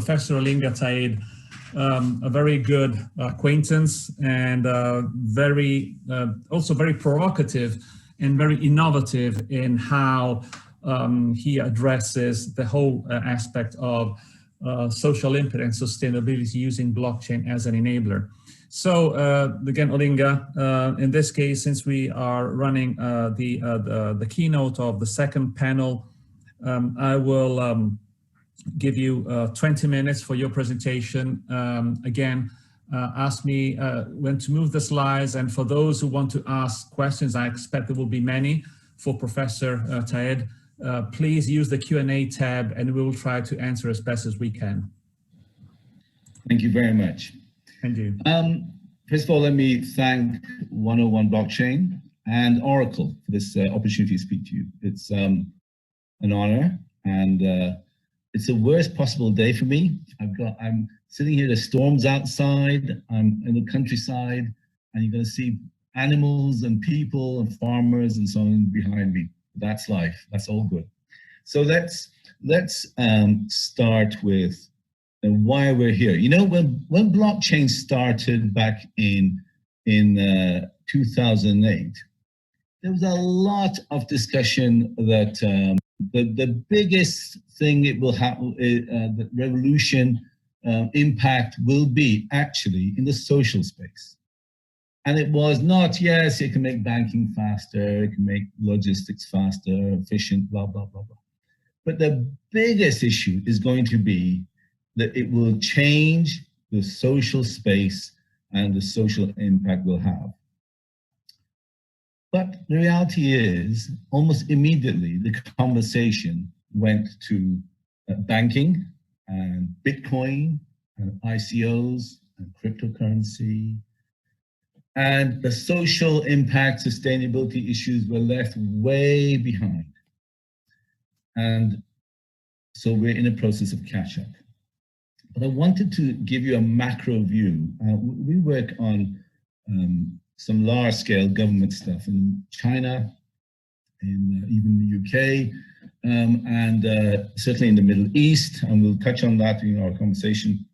Professor Olinga Taeed, a very good acquaintance and also very provocative and very innovative in how he addresses the whole aspect of social impact and sustainability using blockchain as an enabler. So again, Olinga, in this case, since we are running the keynote of the second panel, I will give you 20 minutes for your presentation. Again, ask me when to move the slides, and for those who want to ask questions, I expect there will be many for Professor Taeed. Please use the Q&A tab and we will try to answer as best as we can. Thank you very much. Thank you. First of all, let me thank 101 Blockchain and Oracle for this opportunity to speak to you. It's an honor, and it's the worst possible day for me. I'm sitting here, the storm's outside, I'm in the countryside, and you're going to see animals and people and farmers and so on behind me. That's life. That's all good. So let's start with why we're here. You know, when blockchain started back in 2008, there was a lot of discussion that the biggest thing it will have, the revolution impact will be actually in the social space. And it was not, yes, it can make banking faster, it can make logistics faster, efficient, blah, blah, blah, blah. But the biggest issue is going to be that it will change the social space and the social impact we'll have. But the reality is, almost immediately, the conversation went to banking and Bitcoin and ICOs and cryptocurrency. And the social impact, sustainability issues were left way behind. And so we're in a process of catch-up. But I wanted to give you a macro view. We work on some large-scale government stuff in China, in even the UK, and certainly in the Middle East, and we'll touch on that in our conversation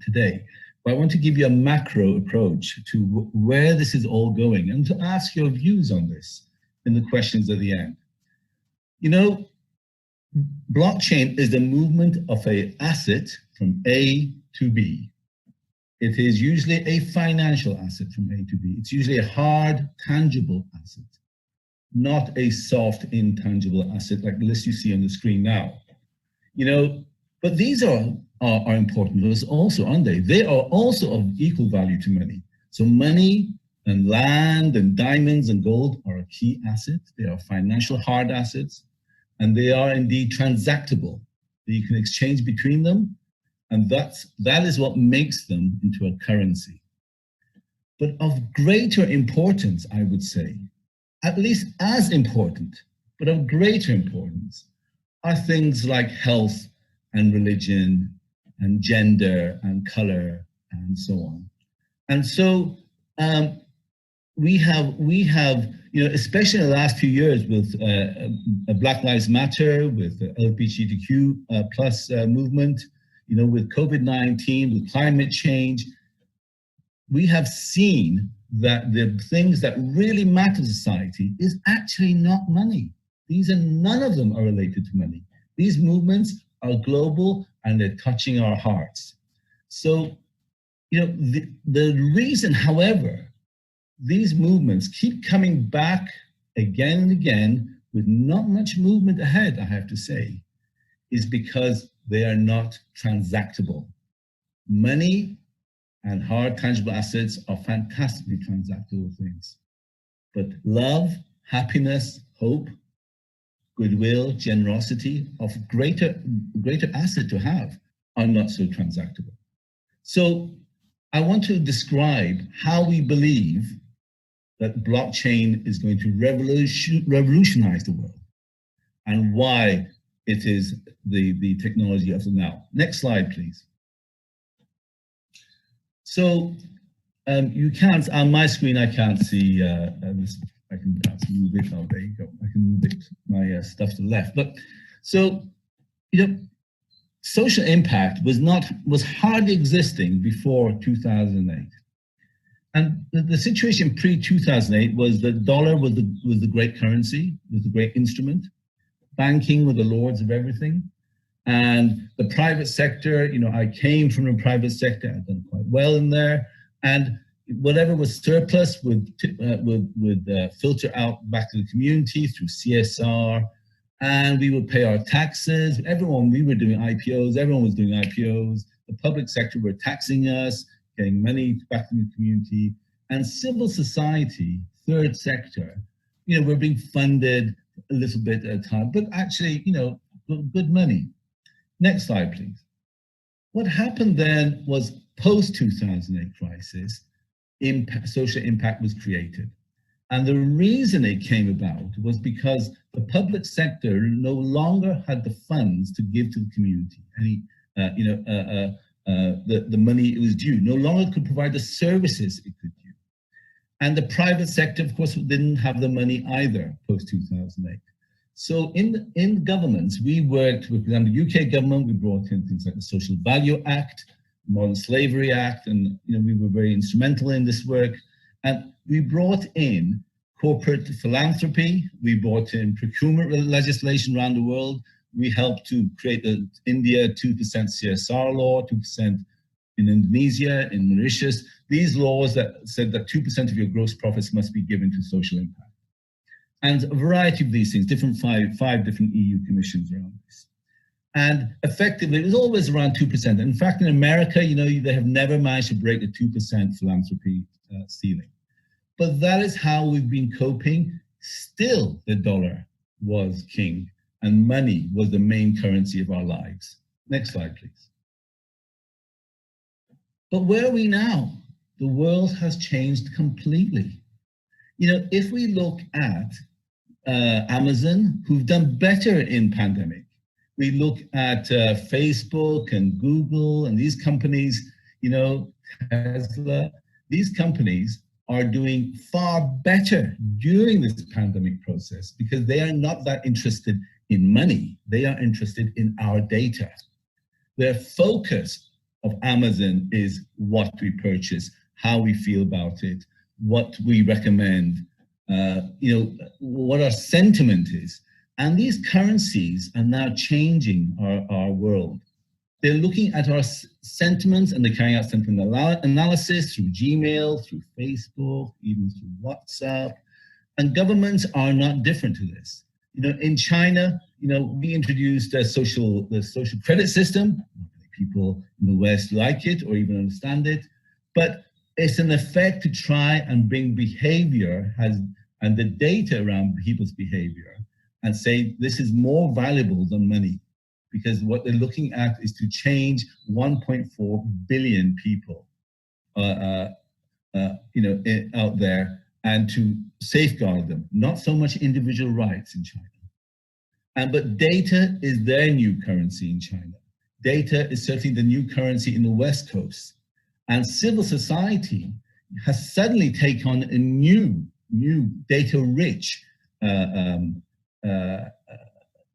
today. But I want to give you a macro approach to where this is all going and to ask your views on this in the questions at the end. You know, blockchain is the movement of an asset from A to B. It is usually a financial asset from A to B. It's usually a hard, tangible asset, not a soft, intangible asset like the list you see on the screen now. You know, but these are important lists also, aren't they? They are also of equal value to money. So money and land and diamonds and gold are a key asset. They are financial hard assets, and they are indeed transactable. You can exchange between them, and that is what makes them into a currency. But of greater importance, I would say, at least as important, but of greater importance, are things like health and religion and gender and color and so on. And so we have, you know, especially in the last few years with Black Lives Matter, with the LGBTQ plus movement, you know, with COVID-19, with climate change, we have seen that the things that really matter to society is actually not money. None of them are related to money. These movements are global and they're touching our hearts. So, you know, the reason, however, these movements keep coming back again and again with not much movement ahead, I have to say, is because they are not transactable. Money and hard tangible assets are fantastically transactable things. But love, happiness, hope, goodwill, generosity, of greater asset to have, are not so transactable. So I want to describe how we believe that blockchain is going to revolutionize the world and why it is the technology of the now. Next slide, please. So you can't, on my screen, I can't see this. I can perhaps move it. Oh, there you go. I can move it, my stuff to the left. But so, you know, social impact was hardly existing before 2008. And the situation pre-2008 was the dollar was the great currency, was the great instrument. Banking were the lords of everything. And the private sector, I came from the private sector, I've done quite well in there. And whatever was surplus would filter out back to the community through CSR. And we would pay our taxes. We were doing IPOs, everyone was doing IPOs. The public sector were taxing us, getting money back to the community. And civil society, third sector, we're being funded a little bit at a time, but actually, good money. Next slide, please. What happened then was post-2008 crisis, social impact was created. And the reason it came about was because the public sector no longer had the funds to give to the community, the money it was due, no longer could provide the services it could do. And the private sector, of course, didn't have the money either post-2008. So in governments, we worked with the UK government, we brought in things like the Social Value Act, Modern Slavery Act, and we were very instrumental in this work. And we brought in corporate philanthropy, we brought in procurement legislation around the world, we helped to create the India 2% CSR law, 2% in Indonesia, in Mauritius, these laws that said that 2% of your gross profits must be given to social impact. And a variety of these things, five different EU commissions around this. And effectively, it was always around 2%. In fact, in America, they have never managed to break the 2% philanthropy ceiling. But that is how we've been coping. Still, the dollar was king and money was the main currency of our lives. Next slide, please. But where are we now? The world has changed completely. If we look at Amazon, who've done better in pandemic, we look at Facebook and Google and these companies, Tesla, these companies are doing far better during this pandemic process because they are not that interested in money. They are interested in our data. Their focus of Amazon is what we purchase, how we feel about it, what we recommend, what our sentiment is. And these currencies are now changing our world. They're looking at our sentiments and they're carrying out sentiment analysis through Gmail, through Facebook, even through WhatsApp. And governments are not different to this. In China, we introduced the social credit system. Not many people in the West like it or even understand it, but it's an effect to try and bring behavior and the data around people's behavior and say this is more valuable than money, because what they're looking at is to change 1.4 billion people, out there, and to safeguard them. Not so much individual rights in China, but data is their new currency in China. Data is certainly the new currency in the West Coast, and civil society has suddenly taken on a new data-rich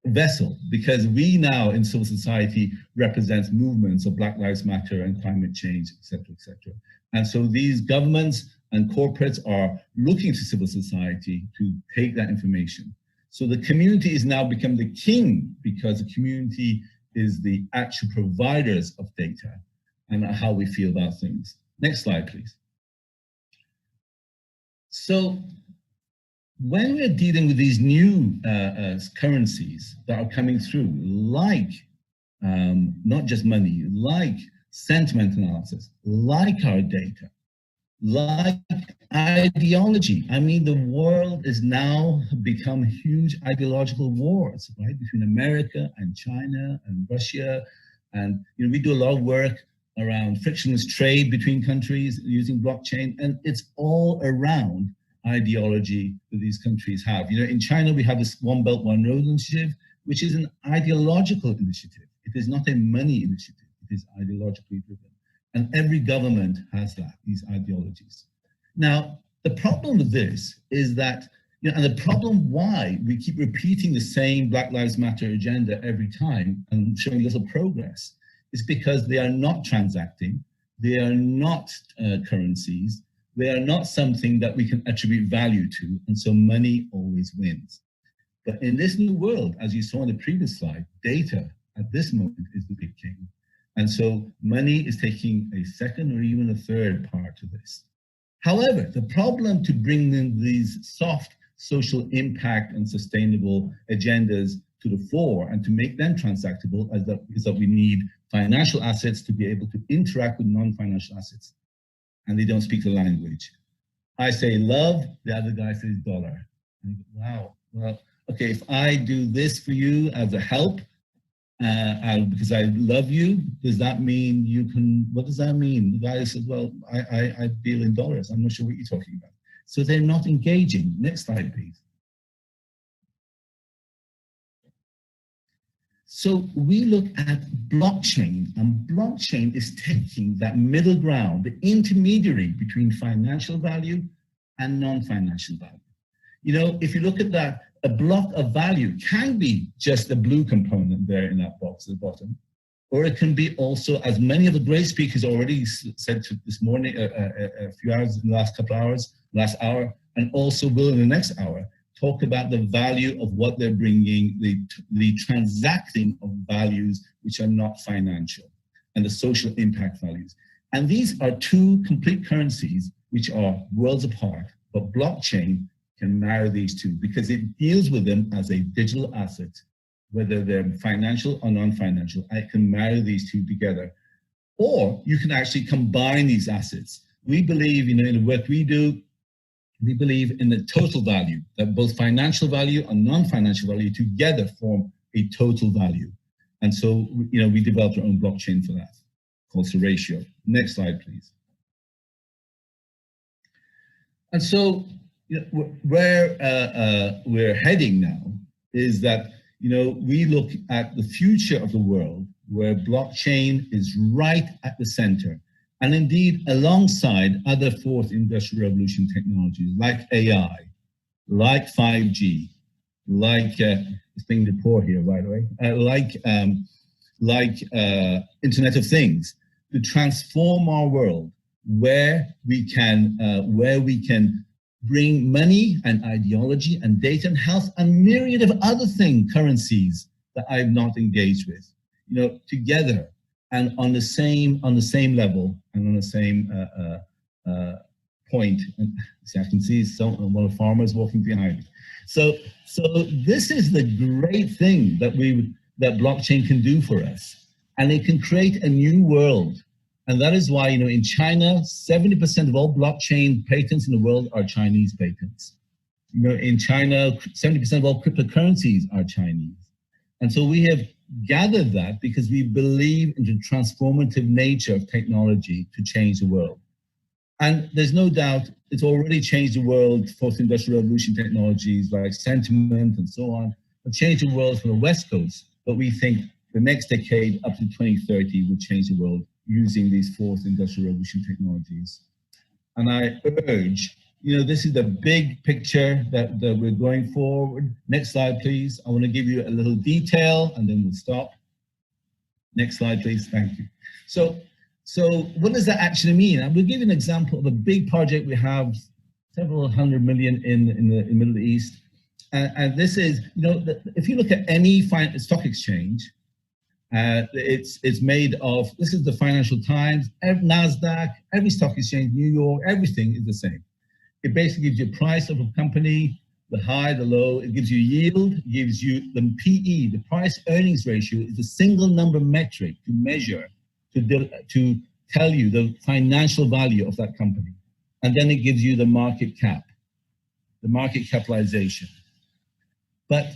vessel, because we now in civil society represent movements of Black Lives Matter and climate change, et cetera, et cetera. And so these governments and corporates are looking to civil society to take that information. So the community is now become the king because the community is the actual providers of data and how we feel about things. Next slide, please. So when we're dealing with these new currencies that are coming through, like not just money, like sentiment analysis, like our data, like ideology. I mean, the world is now become huge ideological wars, right? Between America and China and Russia. And we do a lot of work around frictionless trade between countries using blockchain, and it's all around ideology that these countries have. In China, we have this One Belt, One Road initiative, which is an ideological initiative. It is not a money initiative. It is ideologically driven. And every government has these ideologies. Now, the problem with this is that You know, and the problem why we keep repeating the same Black Lives Matter agenda every time and showing little progress is because they are not transacting, they are not currencies, they are not something that we can attribute value to, and so money always wins. But in this new world, as you saw in the previous slide, data at this moment is the big king. And so money is taking a second or even a third part to this. However, the problem to bring in these soft social impact and sustainable agendas to the fore and to make them transactable is that we need financial assets to be able to interact with non-financial assets. And they don't speak the language. I say love, the other guy says dollar. And you go, wow, well, okay, if I do this for you as a help, because I love you, does that mean you can, what does that mean? The guy says, well, I deal in dollars. I'm not sure what you're talking about. So they're not engaging. Next slide, please. So we look at blockchain, and blockchain is taking that middle ground, the intermediary between financial value and non-financial value. You know, if you look at that, a block of value can be just a blue component there in that box at the bottom, or it can be also, as many of the great speakers already said this morning, a few hours, in the last couple of hours, last hour, and also will in the next hour, talk about the value of what they're bringing, the transacting of values which are not financial, and the social impact values. And these are two complete currencies which are worlds apart, but blockchain can marry these two because it deals with them as a digital asset, whether they're financial or non-financial. I can marry these two together. Or you can actually combine these assets. We believe, you know, in the work we do, we believe in the total value, that both financial value and non-financial value together form a total value. And so, you know, we developed our own blockchain for that, called Ratio. Next slide, please. And so, you know, where we're heading now is that, you know, we look at the future of the world where blockchain is right at the center. And indeed, alongside other fourth industrial revolution technologies like AI, like 5G, like this thing to pour here, by the way, like Internet of Things, to transform our world where we can bring money and ideology and data and health and myriad of other currencies that I've not engaged with, you know, together and on the same level and on the same point. And see, I can see one of the farmers walking behind me. So this is the great thing that blockchain can do for us, and it can create a new world. And that is why, you know, in China, 70% of all blockchain patents in the world are Chinese patents. You know, in China, 70% of all cryptocurrencies are Chinese. And so we have gathered that because we believe in the transformative nature of technology to change the world. And there's no doubt it's already changed the world. Fourth industrial revolution technologies like sentiment and so on have changed the world from the West Coast. But we think the next decade up to 2030 will change the world using these fourth industrial revolution technologies. And I urge, you know, this is the big picture that we're going forward. Next slide, please. I want to give you a little detail and then we'll stop. Next slide, please. Thank you. So what does that actually mean? I will give you an example of a big project we have, several hundred million in the Middle East. And this is, you know, if you look at any stock exchange, it's made of, this is the Financial Times, NASDAQ, every stock exchange, New York, everything is the same. It basically gives you a price of a company, the high, the low, it gives you yield, it gives you the PE, the price earnings ratio is a single number metric to measure, to tell you the financial value of that company. And then it gives you the market cap, the market capitalization. But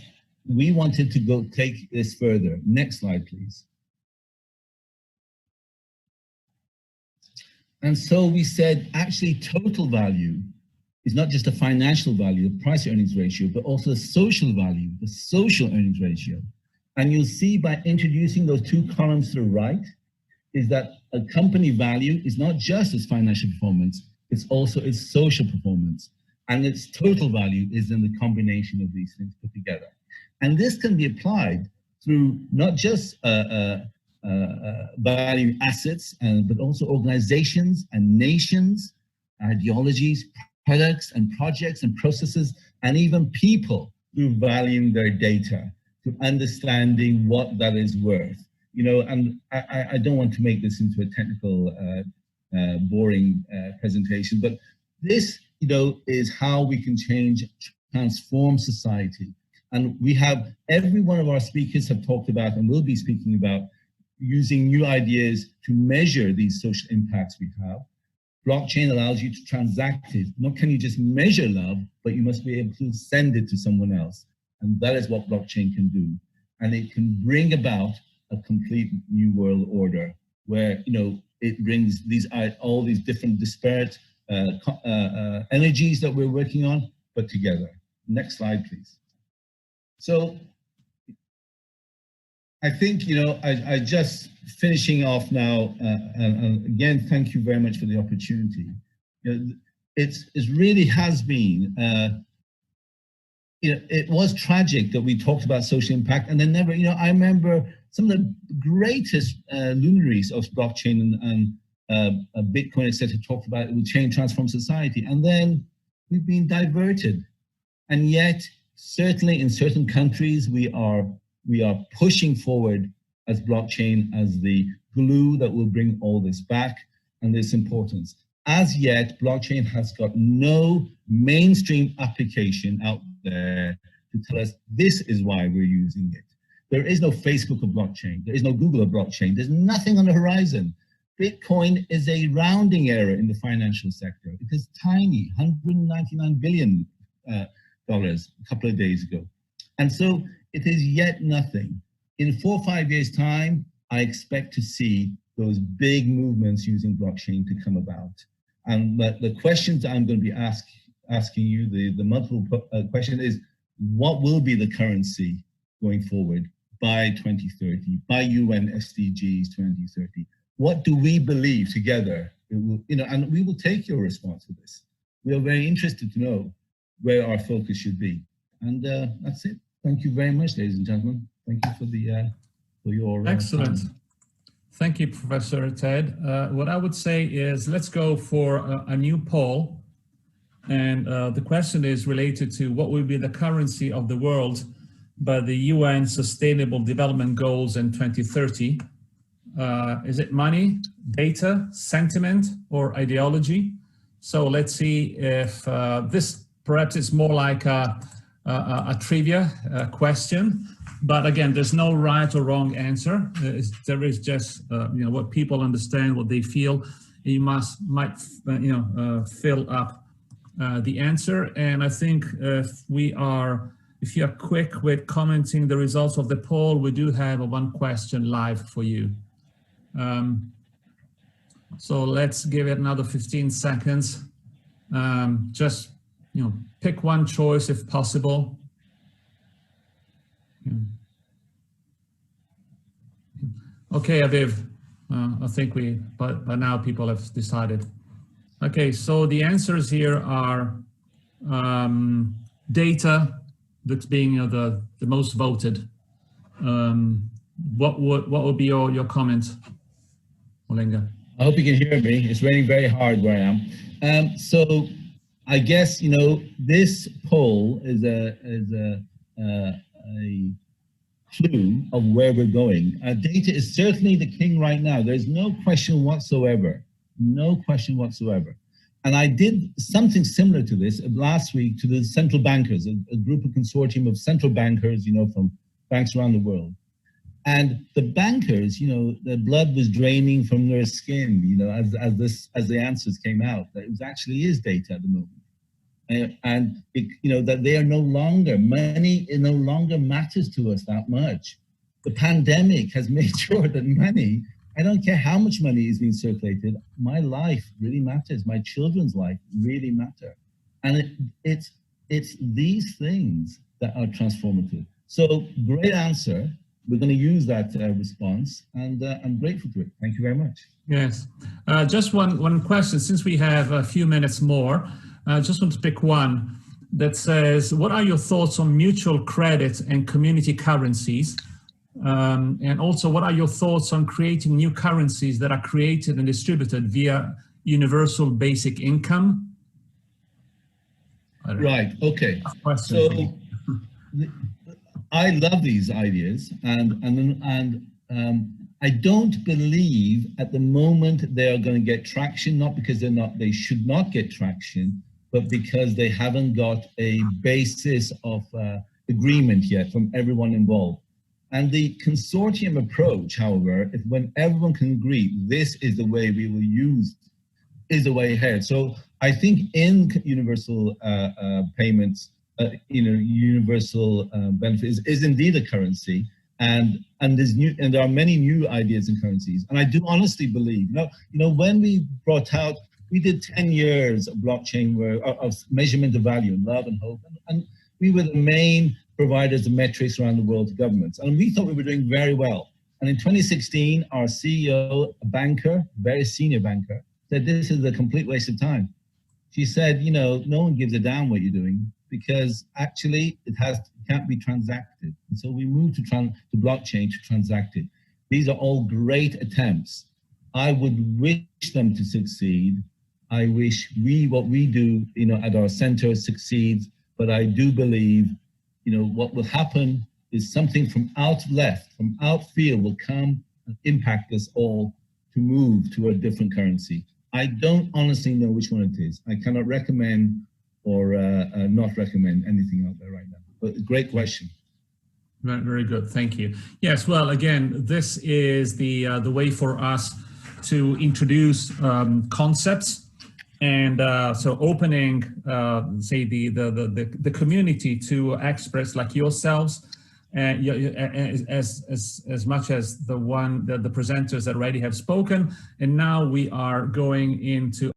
we wanted to take this further. Next slide, please. And so we said, actually, total value is not just a financial value, the price earnings ratio, but also the social value, the social earnings ratio. And you'll see by introducing those two columns to the right, is that a company value is not just its financial performance, it's also its social performance. and its total value is in the combination of these things put together. And this can be applied through not just valuing assets, but also organizations and nations, ideologies, products and projects and processes, and even people through valuing their data, to understanding what that is worth. You know, and I don't want to make this into a technical, boring presentation, but this, you know, is how we can change, transform society. And we have, every one of our speakers have talked about and will be speaking about using new ideas to measure these social impacts we have. Blockchain allows you to transact it. Not can you just measure love, but you must be able to send it to someone else. And that is what blockchain can do. And it can bring about a complete new world order where, you know, it brings these all these different disparate energies that we're working on, but together. Next slide, please. So I think, you know, I just finishing off now, and again, thank you very much for the opportunity. You know, it really has been, you know, it was tragic that we talked about social impact and then never, you know, I remember some of the greatest luminaries of blockchain and Bitcoin, etc., talked about it will change, transform society. And then we've been diverted. And yet, certainly in certain countries, we are pushing forward as blockchain as the glue that will bring all this back and this importance. As yet, blockchain has got no mainstream application out there to tell us this is why we're using it. There is no Facebook of blockchain. There is no Google of blockchain. There's nothing on the horizon. Bitcoin is a rounding error in the financial sector. It is tiny, $199 billion a couple of days ago. And so it is yet nothing. In 4 or 5 years' time, I expect to see those big movements using blockchain to come about. And the questions that I'm going to be asking you, the multiple question is, what will be the currency going forward by 2030, by UN SDGs 2030? What do we believe together? It will, you know, and we will take your response to this. We are very interested to know where our focus should be. And that's it. Thank you very much, ladies and gentlemen. Thank you for your excellent. time. Thank you, Professor Taeed. What I would say is let's go for a new poll. And the question is related to what will be the currency of the world by the UN Sustainable Development Goals in 2030. Is it money, data, sentiment, or ideology? So let's see if this perhaps is more like a trivia question. But again, there's no right or wrong answer. There is just you know, what people understand, what they feel. You might fill up the answer. And I think if you are quick with commenting the results of the poll, we do have one question live for you. So let's give it another 15 seconds. Just, you know, pick one choice if possible. Okay, Aviv, I think by now people have decided. Okay, so the answers here are data that's being the most voted. What would be your comment, Olinga? I hope you can hear me. It's raining very hard where I am. So I guess, you know, this poll is a clue of where we're going. Data is certainly the king right now. There's no question whatsoever. No question whatsoever. And I did something similar to this last week to the central bankers, a group of consortium of central bankers, you know, from banks around the world. And the bankers, you know, the blood was draining from their skin, you know, as the answers came out, that it actually is data at the moment. And it, you know, that they are no longer, money no longer matters to us that much. The pandemic has made sure that money, I don't care how much money is being circulated, my life really matters. My children's life really matter. And it's these things that are transformative. So great answer. We're going to use that response, and I'm grateful to it. Thank you very much. Yes. Just one question, since we have a few minutes more. I just want to pick one that says, what are your thoughts on mutual credit and community currencies? And also, what are your thoughts on creating new currencies that are created and distributed via universal basic income? Right, okay. So I love these ideas, and I don't believe at the moment they are going to get traction, not because they should not get traction, but because they haven't got a basis of agreement yet from everyone involved. And the consortium approach, however, if when everyone can agree, this is the way we will use, is the way ahead. So I think in universal payments, universal benefits is indeed a currency, and there are many new ideas in currencies. And I do honestly believe, when we brought out, we did 10 years of blockchain work, of measurement of value and love and hope, and we were the main providers of metrics around the world to governments. And we thought we were doing very well. And in 2016, our CEO, a banker, very senior banker, said, this is a complete waste of time. She said, no one gives a damn what you're doing because actually it can't be transacted. And so we moved to blockchain to transact it. These are all great attempts. I would wish them to succeed. I wish what we do, at our center succeeds, but I do believe what will happen is something from outfield will come and impact us all to move to a different currency. I don't honestly know which one it is. I cannot recommend or not recommend anything out there right now, but great question. Very, very good, thank you. Yes, well, again, this is the way for us to introduce concepts. And so opening, say, the community to experts like yourselves, as much as the presenters that already have spoken. And now we are going into